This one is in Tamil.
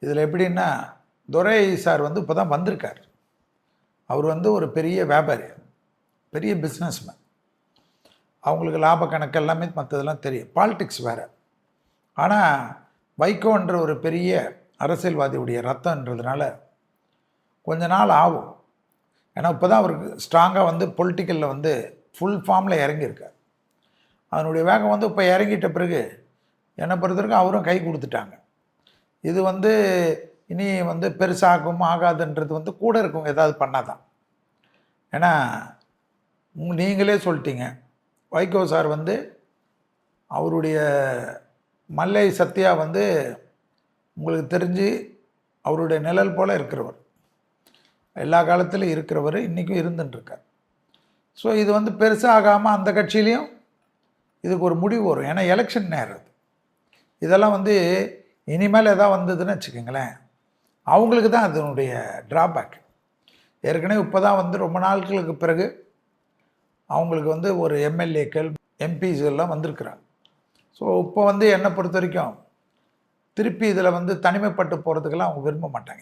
இதில் எப்படின்னா, துரை சார் வந்து இப்போ தான் வந்திருக்கார். அவர் வந்து ஒரு பெரிய வியாபாரி, பெரிய பிஸ்னஸ்மேன். அவங்களுக்கு லாப கணக்கு எல்லாமே மற்றதெல்லாம் தெரியும். பாலிடிக்ஸ் வேறு. ஆனால் வைகோன்ற ஒரு பெரிய அரசியல்வாதியுடைய ரத்தம்ன்றதுனால கொஞ்ச நாள் ஆகும். ஏன்னா இப்போ தான் அவருக்கு ஸ்ட்ராங்காக வந்து பொலிட்டிக்கலில் வந்து ஃபுல் ஃபார்மில் இறங்கியிருக்கார். அதனுடைய வேகம் வந்து இப்போ இறங்கிட்ட பிறகு என்னை பொறுத்தவரைக்கும் அவரும் கை கொடுத்துட்டாங்க. இது வந்து இனி வந்து பெருசாகும் ஆகாதுன்றது வந்து கூட இருக்கவங்க ஏதாவது பண்ணாதான். ஏன்னா நீங்களே சொல்லிட்டீங்க, வைகோ சார் வந்து அவருடைய மல்லை சத்யா வந்து உங்களுக்கு தெரிஞ்சு அவருடைய நிழல் போல் இருக்கிறவர், எல்லா காலத்திலும் இருக்கிறவர், இன்றைக்கும் இருந்துட்டுருக்கார். ஸோ இது வந்து பெருசாகாமல் அந்த கட்சியிலையும் இதுக்கு ஒரு முடிவு வரும். ஏன்னா எலெக்ஷன் நேரம் இதெல்லாம் வந்து இனிமேல் எதாவது வந்ததுன்னு வச்சுக்கோங்களேன், அவங்களுக்கு தான் அதனுடைய ட்ராபேக். ஏற்கனவே இப்போ தான் வந்து ரொம்ப நாட்களுக்கு பிறகு அவங்களுக்கு வந்து ஒரு எம்எல்ஏக்கள் எம்பிஸ்கள்லாம் வந்திருக்கிறாங்க. ஸோ இப்போ வந்து என்னை பொறுத்த வரைக்கும் திருப்பி இதில் வந்து தனிமைப்பட்டு போகிறதுக்கெல்லாம் அவங்க விரும்ப மாட்டாங்க.